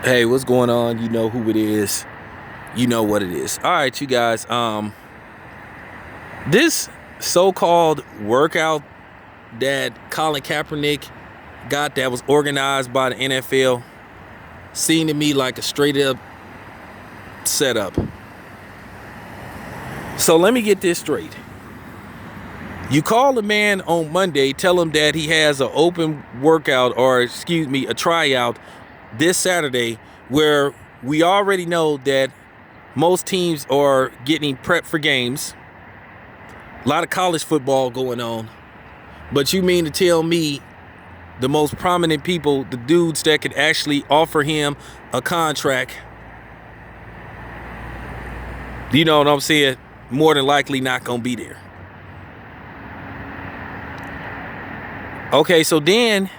Hey, what's going on? You know who it is. You know what it is. All right, you guys. This so-called workout that Colin Kaepernick got that was organized by the NFL seemed to me like a straight up setup. So let me get this straight. You call a man on Monday, tell him that he has an open workout, or excuse me, a tryout this Saturday, where we already know that most teams are getting prepped for games. A lot of college football going on. But you mean to tell me the most prominent people, the dudes that could actually offer him a contract, you know what I'm saying, more than likely not gonna be there. Okay, so then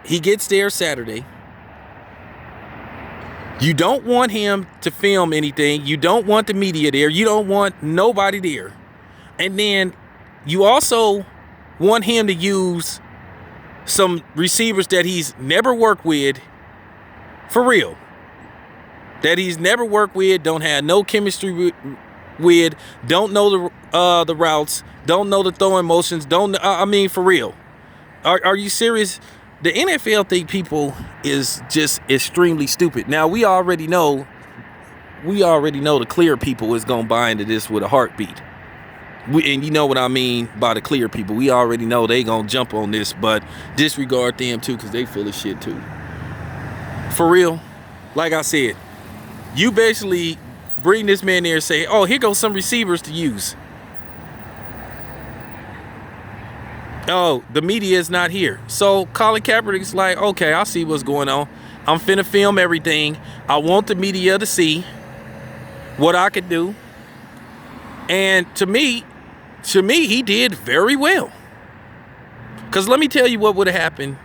he gets there Saturday. You don't want him to film anything. You don't want the media there. You don't want nobody there. And then you also want him to use some receivers that he's never worked with, for real. That he's never worked with, don't have no chemistry with, don't know the routes, don't know the throwing motions, I mean, for real. Are you serious? The NFL think people is just extremely stupid. Now we already know the clear people is gonna buy into this with a heartbeat. And you know what I mean by the clear people. We already know they gonna jump on this, but disregard them too, because they full of shit too. For real, like I said, you basically bring this man there and say, oh, here goes some receivers to use. Oh, the media is not here. So Colin Kaepernick's like, okay, I see what's going on. I'm finna film everything. I want the media to see what I could do. And to me, he did very well. Because let me tell you what would have happened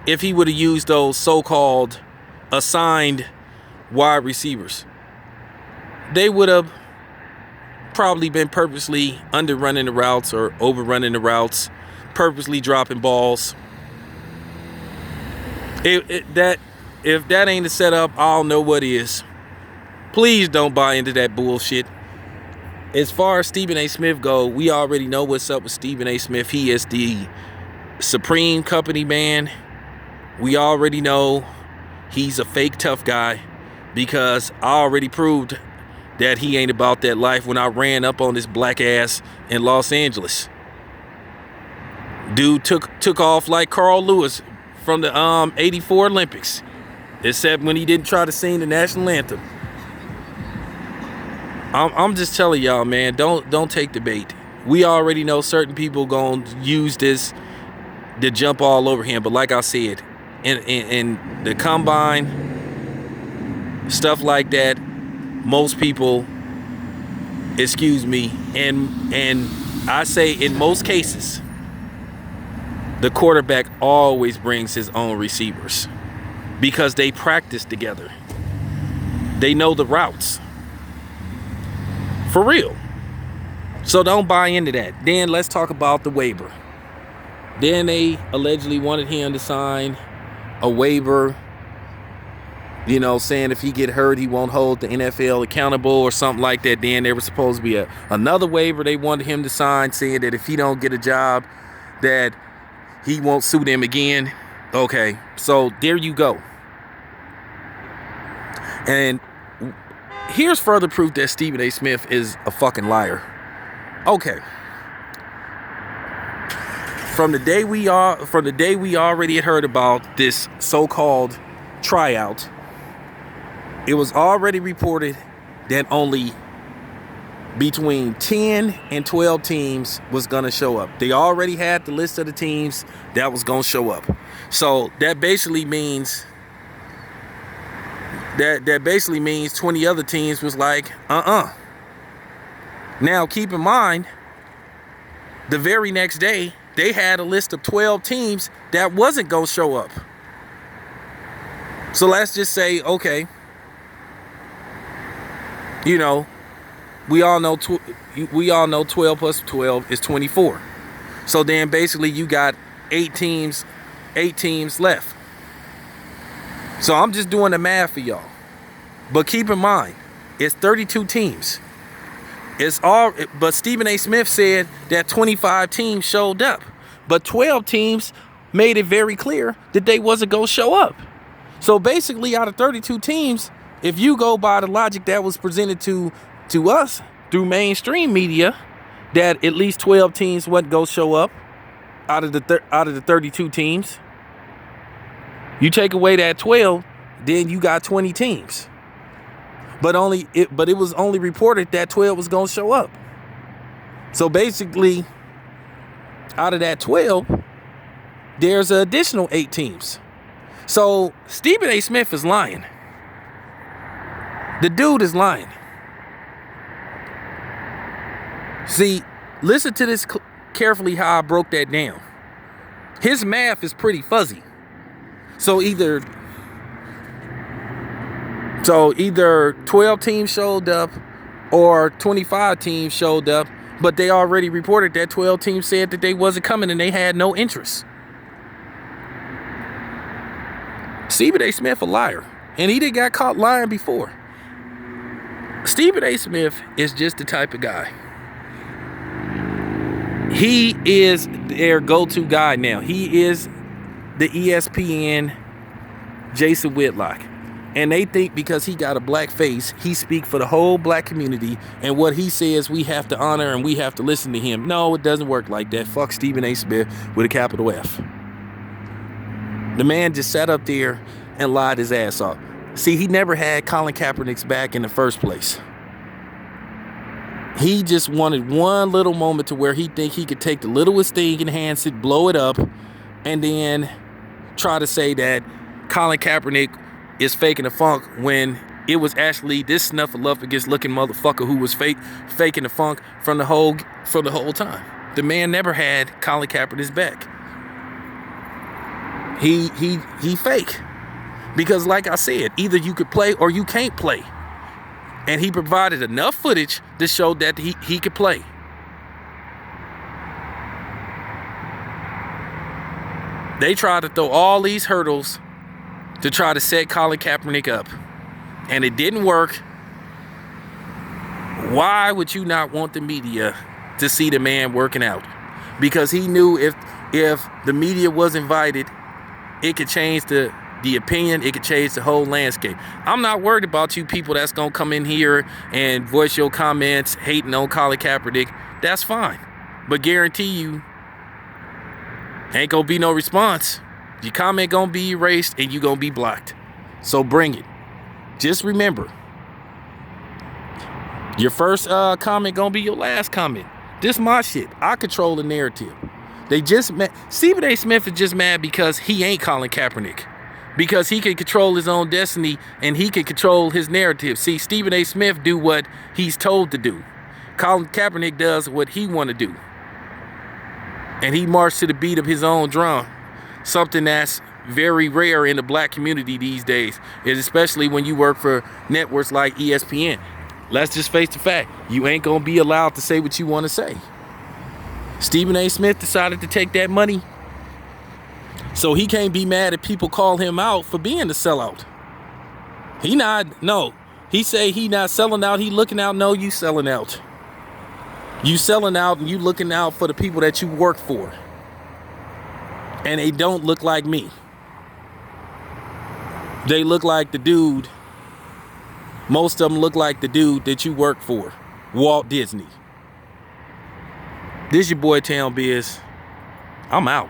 if he would have used those so-called assigned wide receivers. They would have probably been purposely underrunning the routes or overrunning the routes, purposely dropping balls. If that ain't a setup, I don't know what is. Please don't buy into that bullshit. As far as Stephen A. Smith go, we already know what's up with Stephen A. Smith. He is the supreme company man. We already know he's a fake tough guy, because I already proved that he ain't about that life when I ran up on this black ass in Los Angeles. Dude took off like Carl Lewis from the 84 Olympics, except when he didn't try to sing the national anthem. I'm just telling y'all, man, don't take the bait. We already know certain people gonna use this to jump all over him, but like I said, in the combine, stuff like that, most people, excuse me, and I say in most cases, the quarterback always brings his own receivers because they practice together. They know the routes. For real. So don't buy into that. Then let's talk about the waiver. Then they allegedly wanted him to sign a waiver, you know, saying if he get hurt, he won't hold the NFL accountable or something like that. Then there was supposed to be another waiver they wanted him to sign, saying that if he don't get a job, that he won't sue them again. Okay, so there you go. And here's further proof that Stephen A. Smith is a fucking liar. Okay. From the day we already had heard about this so-called tryout, it was already reported that only between 10 and 12 teams was going to show up. They already had the list of the teams that was going to show up. So that basically means 20 other teams was like, Now, keep in mind, the very next day, they had a list of 12 teams that wasn't going to show up. So let's just say, okay, you know, we all know 12 plus 12 is 24. So then basically you got 8 teams left. So I'm just doing the math for y'all. But keep in mind, it's 32 teams. But Stephen A. Smith said that 25 teams showed up. But 12 teams made it very clear that they wasn't going to show up. So basically, out of 32 teams, if you go by the logic that was presented to us through mainstream media, that at least 12 teams wasn't going to show up out of the 32 teams. You take away that 12, then you got 20 teams. But it was only reported that 12 was going to show up. So basically, out of that 12, there's an additional 8 teams. So Stephen A. Smith is lying. The dude is lying. See, listen to this carefully how I broke that down. His math is pretty fuzzy. So either 12 teams showed up or 25 teams showed up, but they already reported that 12 teams said that they wasn't coming and they had no interest. Stephen A. Smith a liar, and he didn't got caught lying before. Stephen A. Smith is just the type of guy. He is their go-to guy now. He is the ESPN Jason Whitlock. And they think because he got a black face, he speak for the whole black community, and what he says we have to honor and we have to listen to him. No, it doesn't work like that. Fuck Stephen A. Smith with a capital F. The man just sat up there and lied his ass off. See, he never had Colin Kaepernick's back in the first place. He just wanted one little moment to where he think he could take the littlest thing, enhance it, blow it up, and then try to say that Colin Kaepernick is faking the funk when it was actually this snuffleupagus looking motherfucker who was faking the funk from the whole time. The man never had Colin Kaepernick's back. He fake. Because like I said, either you could play or you can't play. And he provided enough footage to show that he could play. They tried to throw all these hurdles to try to set Colin Kaepernick up, and it didn't work. Why would you not want the media to see the man working out? Because he knew if the media was invited, it could change the opinion, it could change the whole landscape. I'm not worried about you people that's gonna come in here and voice your comments hating on Colin Kaepernick. That's fine, but guarantee you ain't gonna be no response. Your comment gonna be erased and you gonna be blocked. So bring it. Just remember, your first comment gonna be your last comment. This my shit. I control the narrative. They just mad. Stephen A. Smith is just mad because he ain't Colin Kaepernick. Because he can control his own destiny and he can control his narrative. See, Stephen A. Smith do what he's told to do. Colin Kaepernick does what he want to do. And he marched to the beat of his own drum. Something that's very rare in the black community these days. And especially when you work for networks like ESPN. Let's just face the fact. You ain't going to be allowed to say what you want to say. Stephen A. Smith decided to take that money. So he can't be mad if people call him out for being a sellout. He say he not selling out, he looking out. No, you selling out. You selling out and you looking out for the people that you work for. And they don't look like me. They look like the dude. Most of them look like the dude that you work for. Walt Disney. This your boy Town Biz. I'm out.